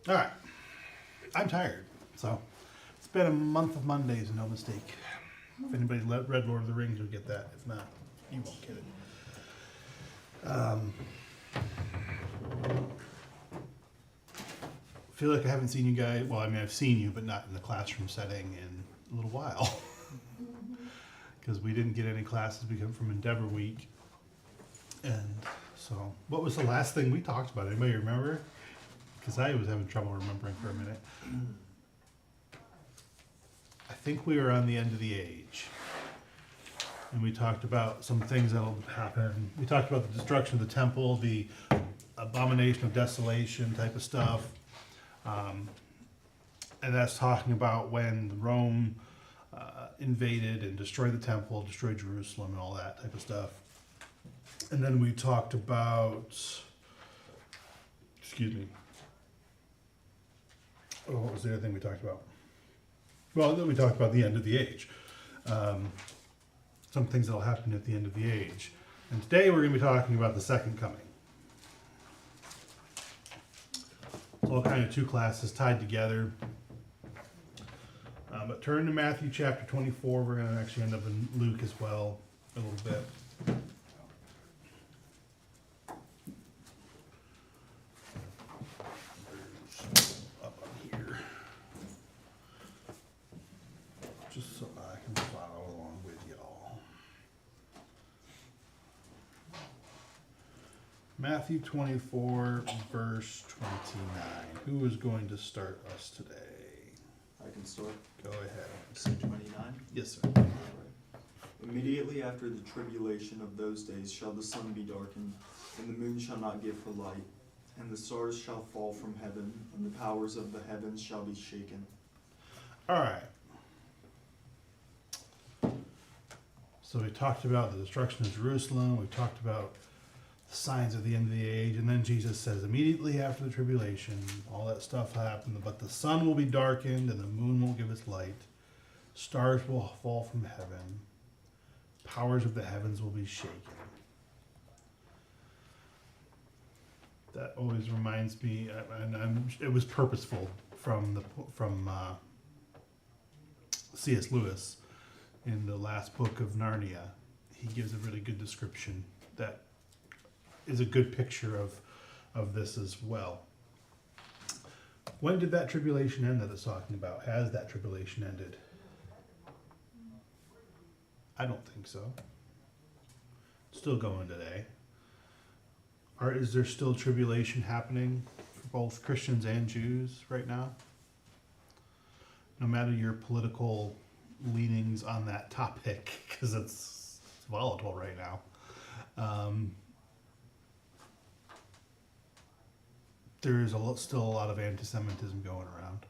All right. I'm tired. So it's been a month of Mondays, no mistake. If anybody read Lord of the Rings, you'll get that. If not, you won't get it. Feel like I haven't seen you guys. Well, I mean, I've seen you, but not in the classroom setting in a little while. Because we didn't get any classes. We come from Endeavor Week. And so, what was the last thing we talked about? Anybody remember? Because I was having trouble remembering for a minute. I think we were on the end of the age. And we talked about some things that'll happen. We talked about the destruction of the temple, the abomination of desolation type of stuff. And that's talking about when Rome invaded and destroyed the temple, destroyed Jerusalem, and all that type of stuff. And then we talked about, excuse me. Oh, what was the other thing we talked about? Well, then we talked about the end of the age. Some things that'll happen at the end of the age. And today we're going to be talking about the second coming. It's all kind of two classes tied together. But turn to Matthew chapter 24. We're going to actually end up in Luke as well a little bit. Up on here. Just so I can follow along with y'all. Matthew 24, verse 29. Who is going to start us today? I can start. Go ahead. Psalm 29. Yes, sir. Alright. Immediately after the tribulation of those days shall the sun be darkened, and the moon shall not give her light, and the stars shall fall from heaven, and the powers of the heavens shall be shaken. All right. So we talked about the destruction of Jerusalem. We talked about the signs of the end of the age. And then Jesus says, immediately after the tribulation, all that stuff happened. But the sun will be darkened and the moon won't give its light. Stars will fall from heaven. Powers of the heavens will be shaken. That always reminds me, and it was purposeful from C.S. Lewis in the last book of Narnia. He gives a really good description that is a good picture of this as well. When did that tribulation end that it's talking about? Has that tribulation ended? I don't think so. Still going today. Or is there still tribulation happening for both Christians and Jews right now? No matter your political leanings on that topic, because it's volatile right now. There is still a lot of anti-Semitism going around.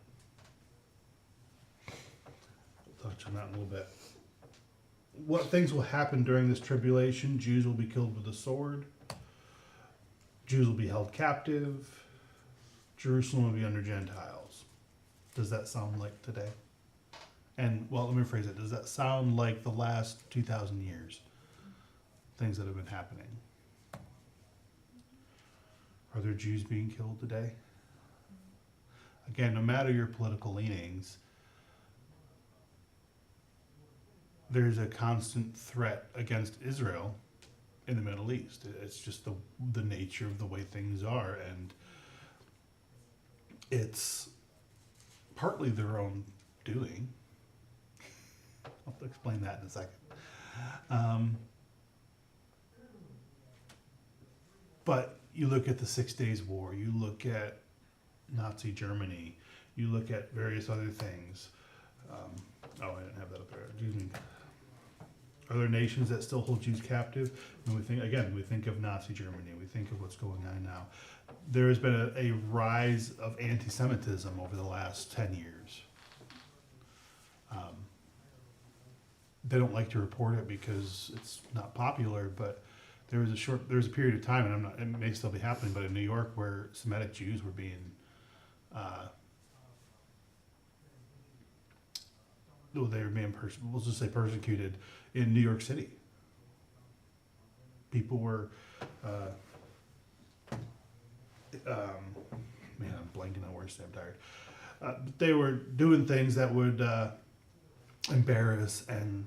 We'll touch on that in a little bit. What things will happen during this tribulation? Jews will be killed with a sword. Jews will be held captive. Jerusalem will be under Gentiles. Does that sound like today? And, well, let me rephrase it. Does that sound like the last 2,000 years? Things that have been happening. Are there Jews being killed today? Again, no matter your political leanings, there's a constant threat against Israel in the Middle East. It's just the nature of the way things are, and it's partly their own doing. I'll explain that in a second. But you look at the 6 Days War, you look at Nazi Germany, you look at various other things. I didn't have that up there. Excuse me. Are there nations that still hold Jews captive? And we think of Nazi Germany. We think of what's going on now. There has been a rise of anti-Semitism over the last 10 years. They don't like to report it because it's not popular, but there was a period of time, and it may still be happening, but in New York where Semitic Jews were being we'll just say persecuted in New York City. People were, I'm blanking on worse. I'm tired. But they were doing things that would embarrass and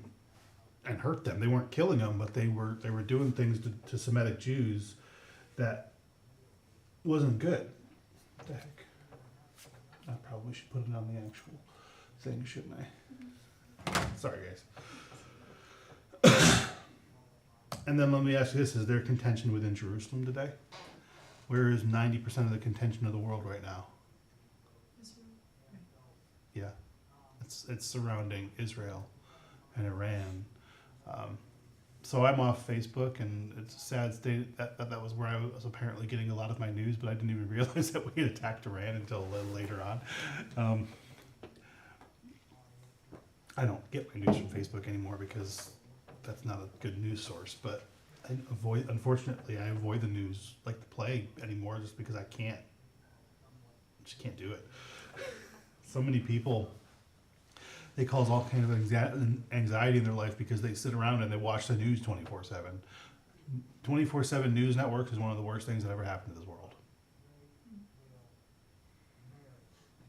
hurt them. They weren't killing them, but they were doing things to Semitic Jews that wasn't good. What the heck? I probably should put it on the actual thing, shouldn't I? Sorry, guys. And then let me ask you this: is there contention within Jerusalem today? Where is 90% of the contention of the world right now? Yeah, it's surrounding Israel and Iran. So I'm off Facebook, and it's a sad state that was where I was apparently getting a lot of my news, but I didn't even realize that we had attacked Iran until a little later on. I don't get my news from Facebook anymore because that's not a good news source, but unfortunately, I avoid the news like the plague anymore just because I just can't do it. So many people, they cause all kind of anxiety in their life because they sit around and they watch the news 24/7. 24/7 news networks is one of the worst things that ever happened to this world.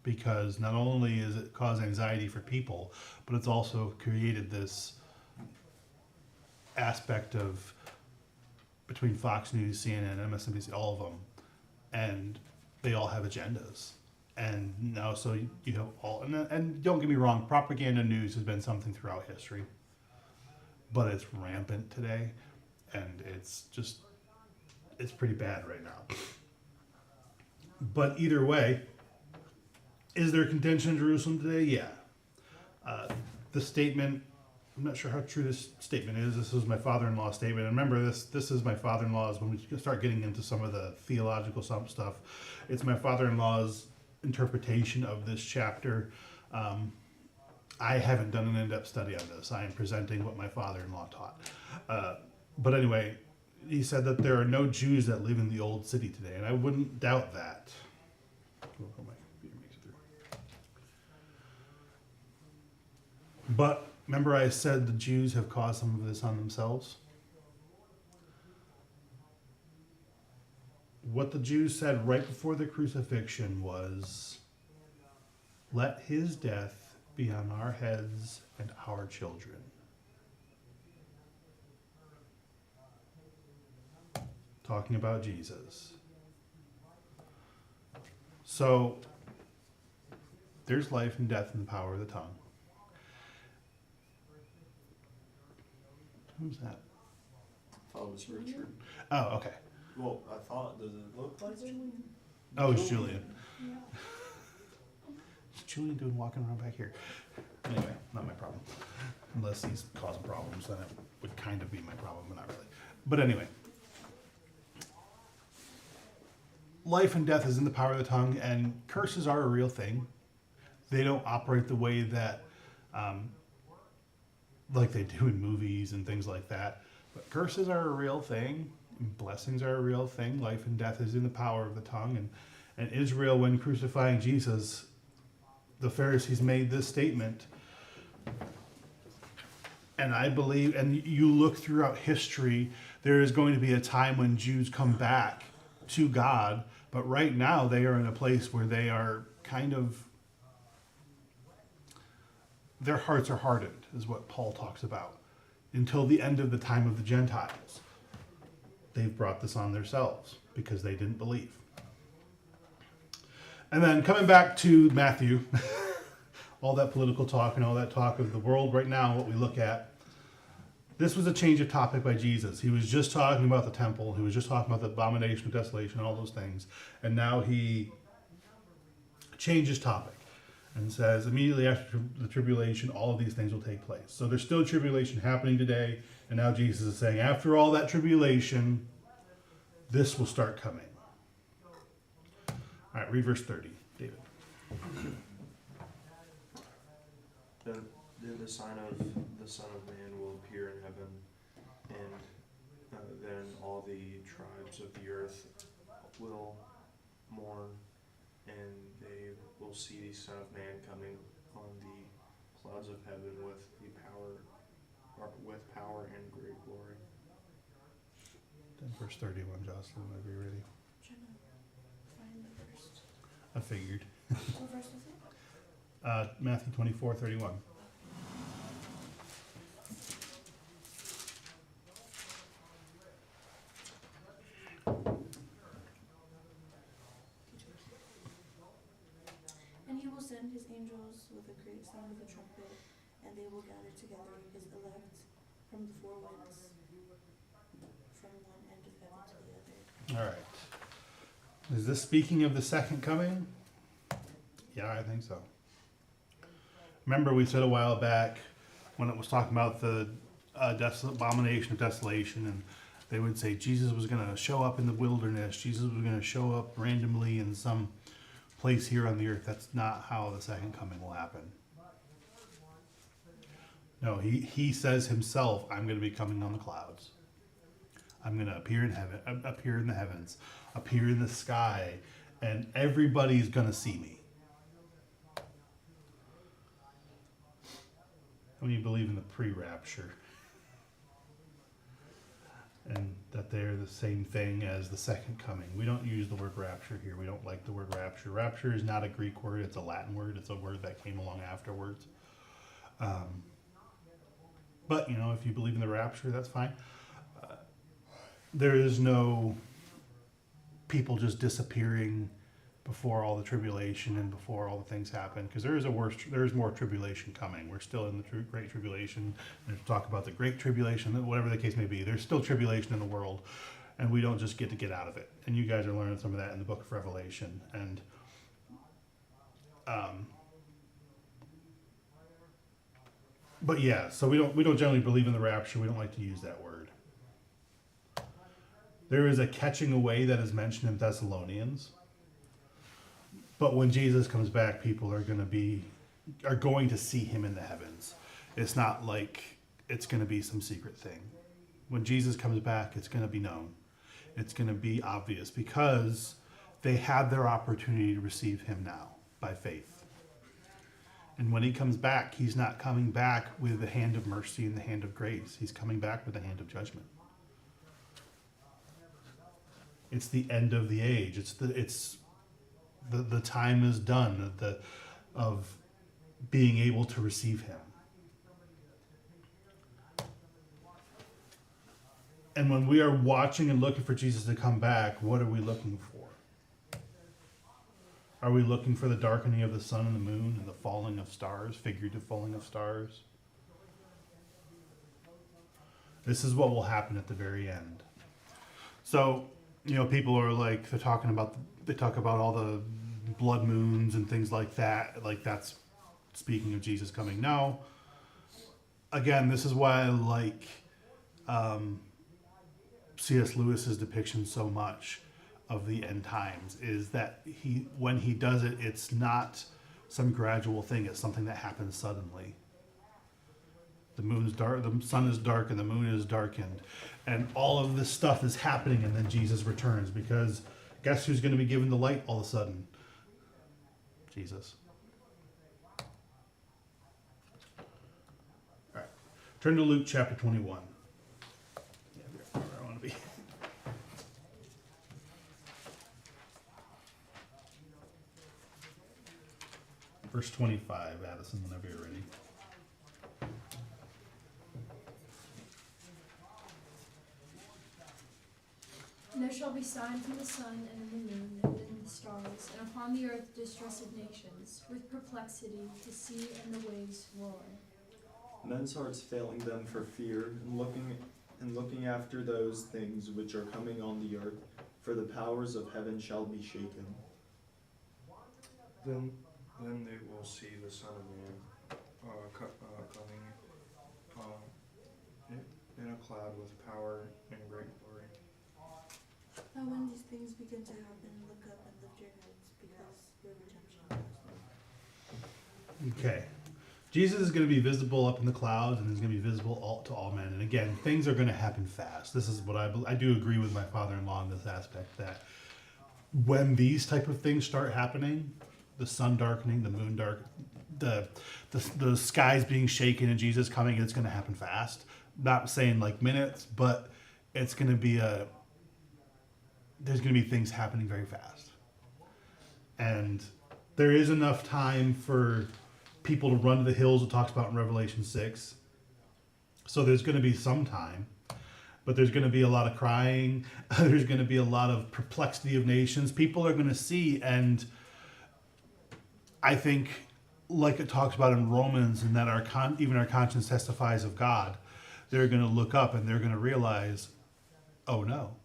Because not only is it cause anxiety for people, but it's also created this aspect of between Fox News, CNN, MSNBC, all of them, and they all have agendas. And now, so you have all, and don't get me wrong, propaganda news has been something throughout history, but it's rampant today, and it's pretty bad right now. But either way, is there contention in Jerusalem today? Yeah. The statement, I'm not sure how true this statement is. This is my father-in-law's statement. And remember, this is my father-in-law's, when we start getting into some of the theological stuff, it's my father-in-law's interpretation of this chapter. I haven't done an in-depth study on this. I am presenting what my father-in-law taught. But anyway, he said that there are no Jews that live in the old city today, and I wouldn't doubt that. But remember I said the Jews have caused some of this on themselves? What the Jews said right before the crucifixion was, let his death be on our heads and our children. Talking about Jesus. So, there's life and death in the power of the tongue. Who's that? I thought it was Richard. Oh, okay. Well, I thought, does it look like Julian? Oh, it's Julian. Is Julian doing walking around back here? Anyway, not my problem. Unless he's causing problems, then it would kind of be my problem, but not really. But anyway. Life and death is in the power of the tongue, and curses are a real thing. They don't operate the way that, like they do in movies and things like that. But curses are a real thing. And blessings are a real thing. Life and death is in the power of the tongue. And Israel, when crucifying Jesus, the Pharisees made this statement. And I believe, and you look throughout history, there is going to be a time when Jews come back to God. But right now, they are in a place where they are kind of, their hearts are hardened, is what Paul talks about, until the end of the time of the Gentiles. They've brought this on themselves because they didn't believe. And then coming back to Matthew, all that political talk and all that talk of the world right now, what we look at, this was a change of topic by Jesus. He was just talking about the temple. He was just talking about the abomination of desolation, all those things. And now he changes topic and says immediately after the tribulation, all of these things will take place. So there's still tribulation happening today. And now Jesus is saying, after all that tribulation, this will start coming. All right, read verse 30, David. Then the sign of the Son of Man will appear in heaven, and then all the tribes of the earth will mourn, and they will see the Son of Man coming on the clouds of heaven with power and great glory. Then verse 31, Jocelyn, whenever you're ready. I figured. What verse was it? Matthew 24:31. And he will send his angels with a great sound of a trumpet, and they will gather together his elect from the four winds, from one end of heaven to the other. All right. Is this speaking of the second coming? Yeah, I think so. Remember we said a while back when it was talking about the abomination of desolation, and they would say Jesus was going to show up in the wilderness. Jesus was going to show up randomly in some place here on the earth. That's not how the second coming will happen. No, he says himself, I'm going to be coming on the clouds. I'm going to appear in heaven, appear in the heavens, appear in the sky, and everybody's going to see me. How many believe in the pre-rapture? And that they're the same thing as the second coming. We don't use the word rapture here. We don't like the word rapture. Rapture is not a Greek word. It's a Latin word. It's a word that came along afterwards. But, you know, if you believe in the rapture, that's fine. There is no people just disappearing before all the tribulation and before all the things happen, because there is more tribulation coming. We're still in the great tribulation. There's talk about the great tribulation, whatever the case may be. There's still tribulation in the world, and we don't just get to get out of it. And you guys are learning some of that in the book of Revelation. And but yeah, so we don't generally believe in the rapture. We don't like to use that word. There is a catching away that is mentioned in Thessalonians. But when Jesus comes back, people are going to see him in the heavens. It's not like it's going to be some secret thing. When Jesus comes back, it's going to be known. It's going to be obvious because they had their opportunity to receive him now by faith. And when he comes back, he's not coming back with the hand of mercy and the hand of grace. He's coming back with the hand of judgment. It's the end of the age. The time is done of being able to receive him. And when we are watching and looking for Jesus to come back, what are we looking for? Are we looking for the darkening of the sun and the moon and the falling of stars, figurative falling of stars? This is what will happen at the very end. So, you know, people are like, they talk about all the blood moons and things like that. Like that's speaking of Jesus coming. No. Again, this is why I like C.S. Lewis's depiction so much of the end times, is that when he does it, it's not some gradual thing. It's something that happens suddenly. The moon's dark, the sun is dark, and the moon is darkened. And all of this stuff is happening, and then Jesus returns, because guess who's going to be given the light all of a sudden? Jesus. All right. Turn to Luke chapter 21. Yeah, where I want to be. Verse 25, Addison, whenever you're ready. And there shall be signs in the sun and in the moon and in the stars, and upon the earth distress of nations, with perplexity, the sea and the waves roar. Men's hearts failing them for fear, and looking after those things which are coming on the earth, for the powers of heaven shall be shaken. Then they will see the Son of Man coming in a cloud with power and great glory. Now when these things begin to happen, look up and lift your heads, because your redemption is near. Okay. Jesus is going to be visible up in the clouds, and he's going to be visible to all men. And again, things are going to happen fast. This is what I do agree with my father-in-law in this aspect, that when these type of things start happening, the sun darkening, the moon dark, the skies being shaken and Jesus coming, it's going to happen fast. Not saying like minutes, but it's going to be there's going to be things happening very fast. And there is enough time for people to run to the hills it talks about in Revelation 6. So there's going to be some time, but there's going to be a lot of crying. There's going to be a lot of perplexity of nations. People are going to see, and I think, like it talks about in Romans, and that even our conscience testifies of God, they're going to look up and they're going to realize, oh no,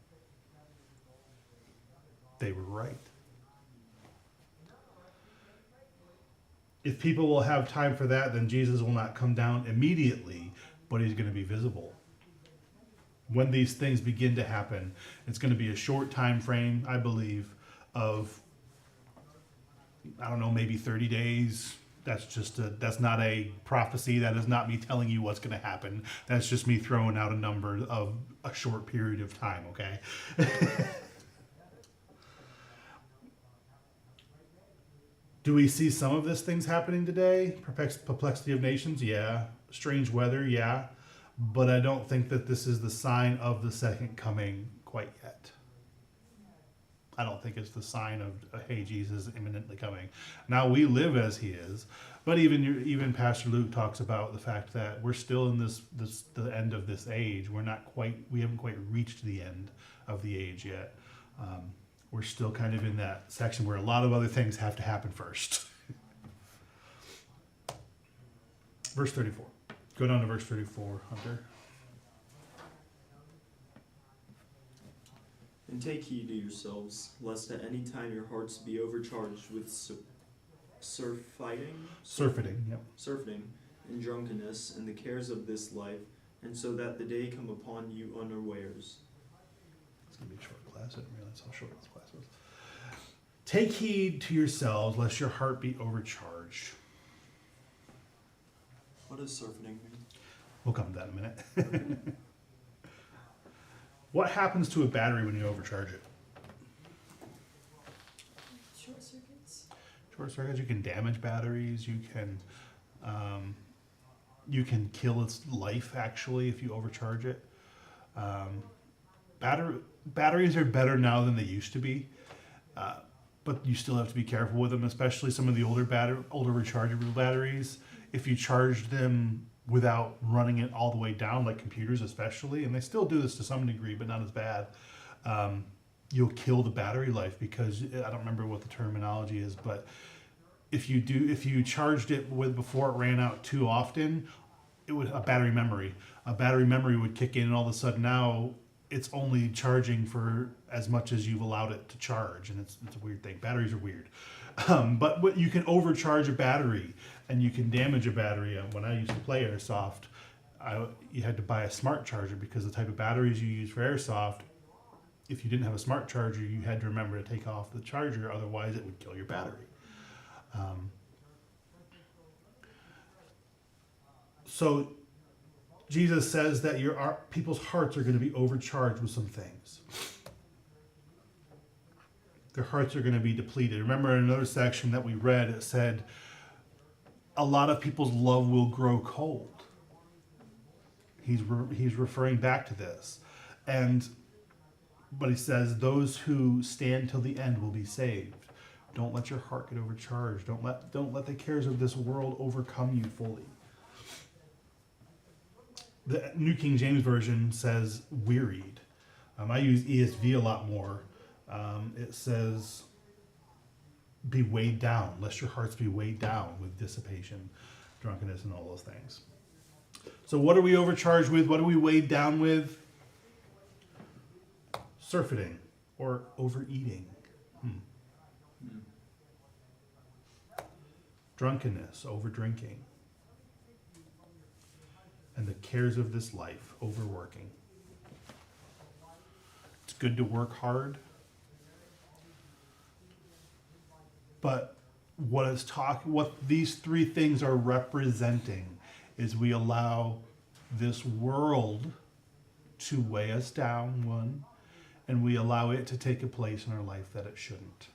they were right. If people will have time for that, then Jesus will not come down immediately, but he's going to be visible. When these things begin to happen, it's going to be a short time frame, I believe, of, I don't know, maybe 30 days. That's not a prophecy. That is not me telling you what's going to happen. That's just me throwing out a number of a short period of time, okay? Do we see some of these things happening today? Perplexity of nations? Yeah. Strange weather? Yeah. But I don't think that this is the sign of the second coming quite yet. I don't think it's the sign of, hey, Jesus is imminently coming. Now we live as he is, but even Pastor Luke talks about the fact that we're still in the end of this age. We haven't quite reached the end of the age yet. We're still kind of in that section where a lot of other things have to happen first. Verse 34. Go down to verse 34, Hunter. And take heed to yourselves, lest at any time your hearts be overcharged with surfeiting and drunkenness and the cares of this life, and so that the day come upon you unawares. It's going to be a short class. I didn't realize how short this class was. Take heed to yourselves, lest your heart be overcharged. What does surfeiting mean? We'll come to that in a minute. What happens to a battery when you overcharge it? Short circuits. Short circuits. You can damage batteries. You can kill its life actually if you overcharge it. Batteries are better now than they used to be, but you still have to be careful with them, especially some of the older rechargeable batteries. If you charge them without running it all the way down, like computers especially, and they still do this to some degree, but not as bad, you'll kill the battery life, because I don't remember what the terminology is, but if you charged it before it ran out too often, a battery memory would kick in, and all of a sudden now it's only charging for as much as you've allowed it to charge, and it's a weird thing. Batteries are weird. But you can overcharge a battery, and you can damage a battery. When I used to play airsoft, you had to buy a smart charger, because the type of batteries you use for airsoft, if you didn't have a smart charger, you had to remember to take off the charger, otherwise it would kill your battery. So Jesus says that people's hearts are going to be overcharged with some things. Their hearts are going to be depleted. Remember in another section that we read, it said a lot of people's love will grow cold. He's referring back to this. But he says those who stand till the end will be saved. Don't let your heart get overcharged. Don't let the cares of this world overcome you fully. The New King James Version says wearied. I use ESV a lot more. It says be weighed down, lest your hearts be weighed down with dissipation, drunkenness, and all those things. So what are we overcharged with? What are we weighed down with? Surfeiting or overeating. Drunkenness, overdrinking. And the cares of this life, overworking. It's good to work hard. But what these three things are representing is we allow this world to weigh us down, one, and we allow it to take a place in our life that it shouldn't.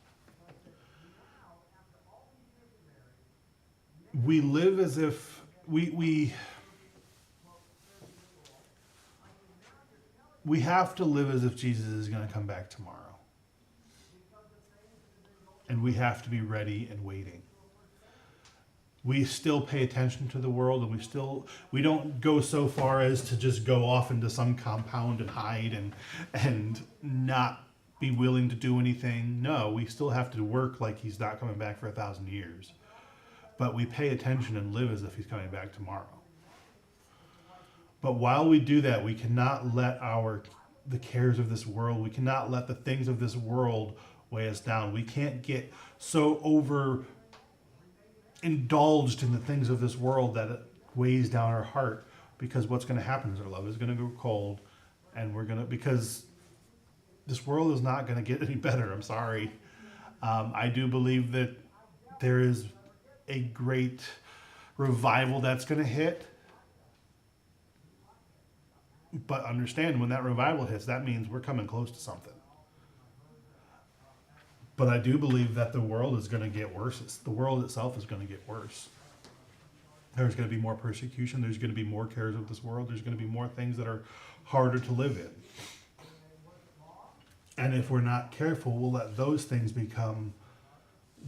We live as if we have to live as if Jesus is going to come back tomorrow. And we have to be ready and waiting. We still pay attention to the world, and we don't go so far as to just go off into some compound and hide and not be willing to do anything. No, we still have to work like he's not coming back for 1,000 years. But we pay attention and live as if he's coming back tomorrow. But while we do that, we cannot let the cares of this world, we cannot let the things of this world weigh us down. We can't get so indulged in the things of this world that it weighs down our heart, because what's going to happen is our love is going to go cold, and because this world is not going to get any better. I'm sorry. I do believe that there is a great revival that's going to hit, but understand, when that revival hits, that means we're coming close to something. But I do believe that the world is going to get worse. The world itself is going to get worse. There's going to be more persecution. There's going to be more cares of this world. There's going to be more things that are harder to live in. And if we're not careful, we'll let those things become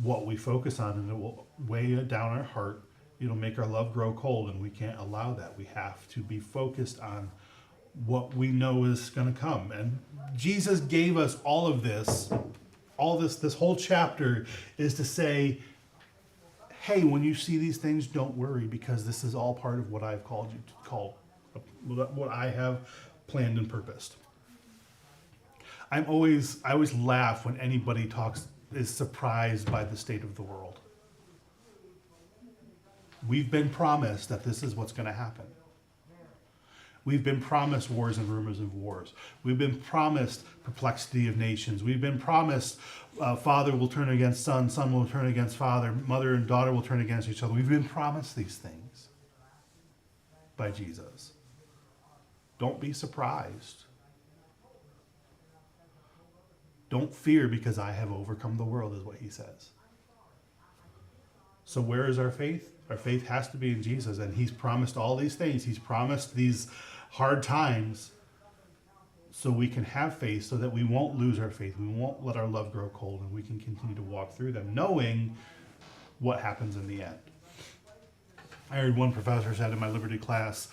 what we focus on, and it will weigh down our heart. It'll make our love grow cold, and we can't allow that. We have to be focused on what we know is going to come. And Jesus gave us all of this. This whole chapter is to say, hey, when you see these things, don't worry, because this is all part of what I've called you to call, what I have planned and purposed. I always laugh when anybody is surprised by the state of the world. We've been promised that this is what's going to happen. We've been promised wars and rumors of wars. We've been promised perplexity of nations. We've been promised father will turn against son, son will turn against father, mother and daughter will turn against each other. We've been promised these things by Jesus. Don't be surprised. Don't fear, because I have overcome the world, is what he says. So where is our faith? Our faith has to be in Jesus, and he's promised all these things. He's promised these hard times so we can have faith, so that we won't lose our faith. We won't let our love grow cold, and we can continue to walk through them, knowing what happens in the end. I heard one professor said in my Liberty class,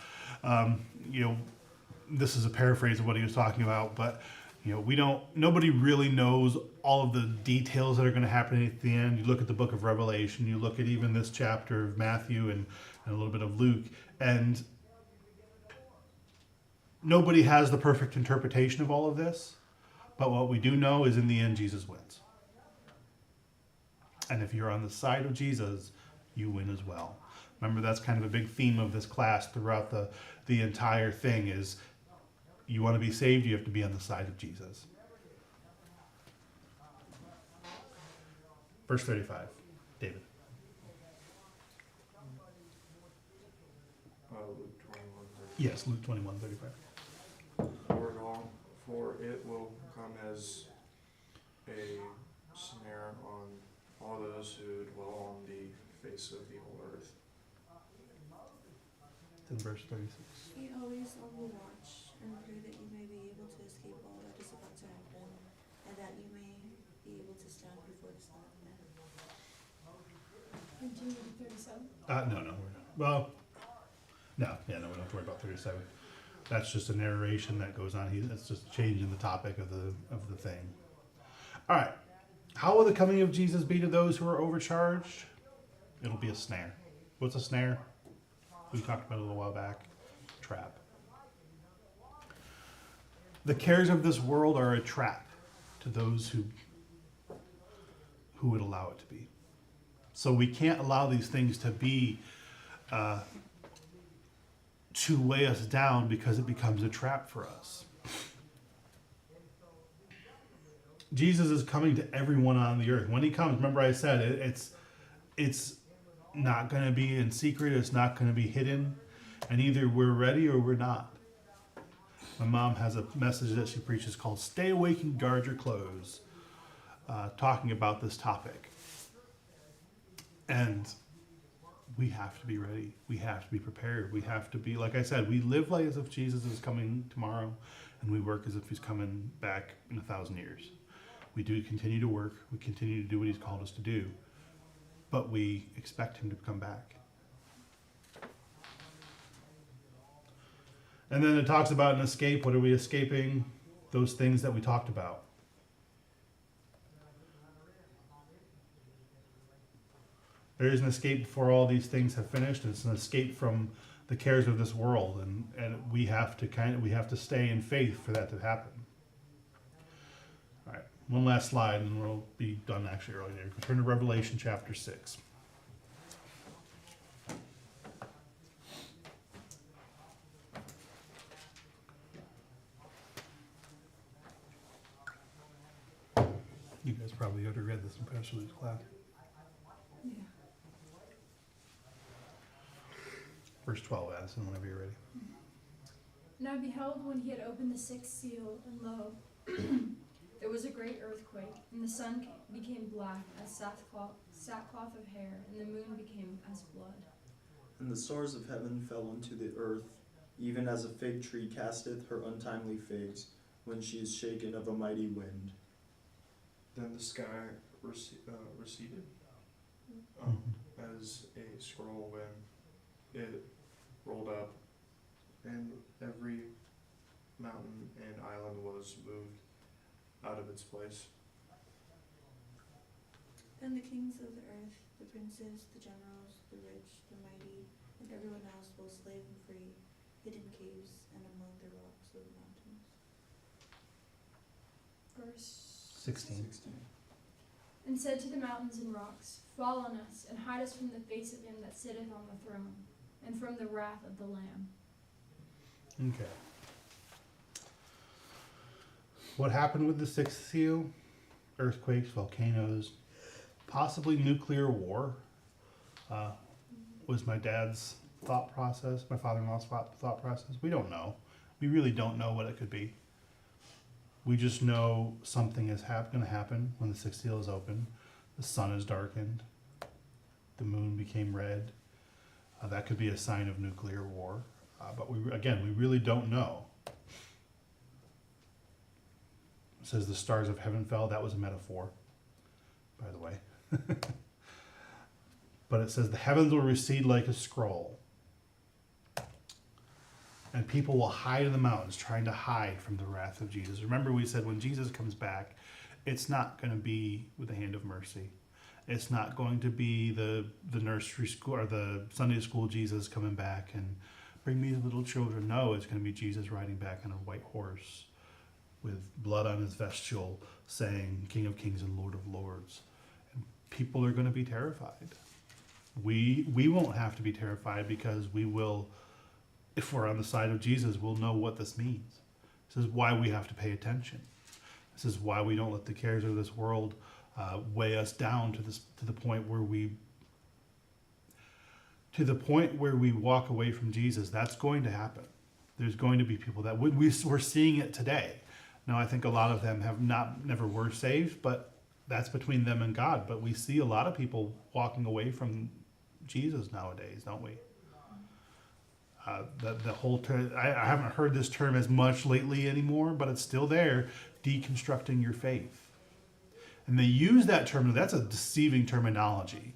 this is a paraphrase of what he was talking about, but nobody really knows all of the details that are going to happen at the end. You look at the book of Revelation, you look at even this chapter of Matthew and a little bit of Luke, and nobody has the perfect interpretation of all of this. But what we do know is, in the end, Jesus wins. And if you're on the side of Jesus, you win as well. Remember, that's kind of a big theme of this class throughout the entire thing is, you want to be saved, you have to be on the side of Jesus. Verse 35, David. Luke 21. Yes, Luke 21:35. For it will come as a snare on all those who dwell on the face of the whole earth. In verse 36. Be always on the watch, and pray that you may be able to escape all that is about to happen, and that you may be able to stand before the Son of Man. Continue to 37. No, we're not. Well, we don't have to worry about 37. That's just a narration that goes on. It's just changing the topic of the thing. All right. How will the coming of Jesus be to those who are overcharged? It'll be a snare. What's a snare? We talked about it a little while back. Trap. The cares of this world are a trap to those who would allow it to be. So we can't allow these things to be to weigh us down, because it becomes a trap for us. Jesus is coming to everyone on the earth. When he comes, remember I said it's not going to be in secret. It's not going to be hidden. And either we're ready or we're not. My mom has a message that she preaches called "Stay Awake and Guard Your Clothes," talking about this topic. And we have to be ready. We have to be prepared. We have to be, like I said, we live like as if Jesus is coming tomorrow, and we work as if he's coming back in 1,000 years. We do continue to work. We continue to do what he's called us to do. But we expect him to come back. And then it talks about an escape. What are we escaping? Those things that we talked about. There is an escape before all these things have finished. It's an escape from the cares of this world, and we have to stay in faith for that to happen. All right, one last slide, and we'll be done actually earlier. Turn to Revelation chapter 6. You guys probably already read this in Pastor Luke's class. Yeah. Verse 12, Addison, whenever you're ready. And I beheld when he had opened the sixth seal, and lo, there was a great earthquake, and the sun became black as sackcloth of hair, and the moon became as blood. And the stars of heaven fell unto the earth, even as a fig tree casteth her untimely figs, when she is shaken of a mighty wind. Then the sky receded as a scroll when it rolled up, and every mountain and island was moved out of its place. Then the kings of the earth, the princes, the generals, the rich, the mighty, and everyone else, both slave and free, hid in caves and among the rocks of the mountains. Verse 16. And said to the mountains and rocks, Fall on us, and hide us from the face of him that sitteth on the throne, and from the wrath of the Lamb. Okay. What happened with the sixth seal? Earthquakes, volcanoes, possibly nuclear war. Was my dad's thought process, my father-in-law's thought process? We don't know. We really don't know what it could be. We just know something is going to happen when the sixth seal is open. The sun is darkened. The moon became red. That could be a sign of nuclear war. But we really don't know. It says the stars of heaven fell. That was a metaphor, by the way. But it says the heavens will recede like a scroll. And people will hide in the mountains, trying to hide from the wrath of Jesus. Remember, we said when Jesus comes back, it's not going to be with the hand of mercy. It's not going to be the nursery school or the Sunday school Jesus coming back and bring me the little children. No, it's going to be Jesus riding back on a white horse with blood on his vesture, saying, King of Kings and Lord of Lords. And people are going to be terrified. We won't have to be terrified because we will, if we're on the side of Jesus, we'll know what this means. This is why we have to pay attention. This is why we don't let the cares of this world weigh us down to the point where we walk away from Jesus. That's going to happen. There's going to be people that we're seeing it today. Now, I think a lot of them never were saved, but that's between them and God. But we see a lot of people walking away from Jesus nowadays, don't we? The whole term, I haven't heard this term as much lately anymore, but it's still there, deconstructing your faith. And they use that term, that's a deceiving terminology,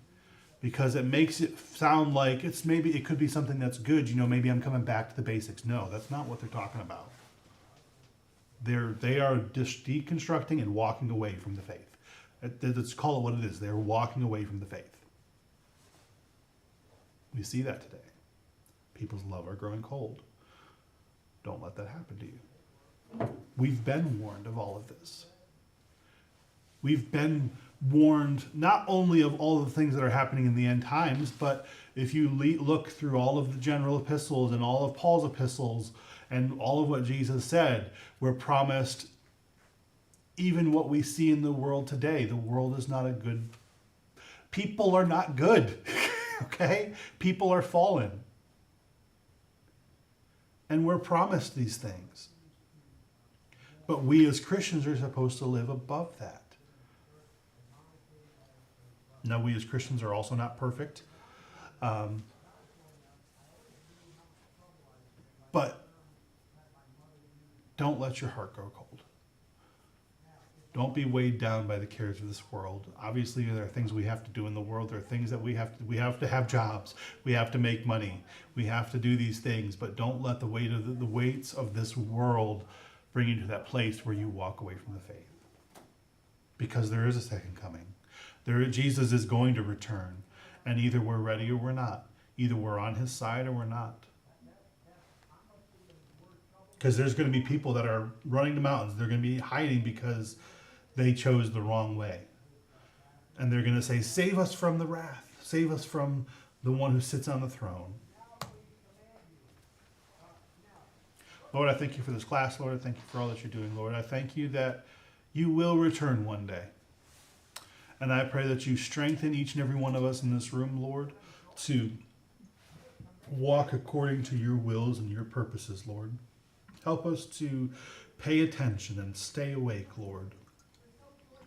because it makes it sound like it could be something that's good, maybe I'm coming back to the basics. No, that's not what they're talking about. They are just deconstructing and walking away from the faith. Let's call it what it is. They're walking away from the faith. We see that today. People's love are growing cold. Don't let that happen to you. We've been warned of all of this. We've been warned not only of all the things that are happening in the end times, but if you look through all of the general epistles and all of Paul's epistles and all of what Jesus said, we're promised even what we see in the world today. The world is not people are not good, okay? People are fallen. And we're promised these things. But we as Christians are supposed to live above that. Now, we as Christians are also not perfect. But don't let your heart grow cold. Don't be weighed down by the cares of this world. Obviously, there are things we have to do in the world. There are things that we have to have jobs. We have to make money. We have to do these things. But don't let the weights of this world bring you to that place where you walk away from the faith. Because there is a second coming. Jesus is going to return, and either we're ready or we're not. Either we're on his side or we're not. Because there's going to be people that are running to mountains. They're going to be hiding because they chose the wrong way. And they're going to say, save us from the wrath. Save us from the one who sits on the throne. Lord, I thank you for this class. Lord, I thank you for all that you're doing. Lord, I thank you that you will return one day. And I pray that you strengthen each and every one of us in this room, Lord, to walk according to your wills and your purposes, Lord. Help us to pay attention and stay awake, Lord.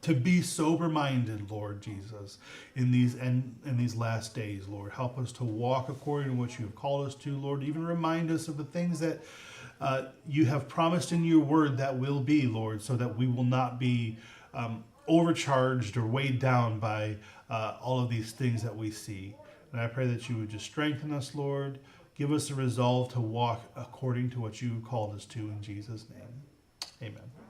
To be sober-minded, Lord Jesus, in these last days, Lord. Help us to walk according to what you have called us to, Lord. Even remind us of the things that you have promised in your word that will be, Lord, so that we will not be overcharged or weighed down by all of these things that we see. And I pray that you would just strengthen us, Lord. Give us a resolve to walk according to what you called us to in Jesus' name. Amen.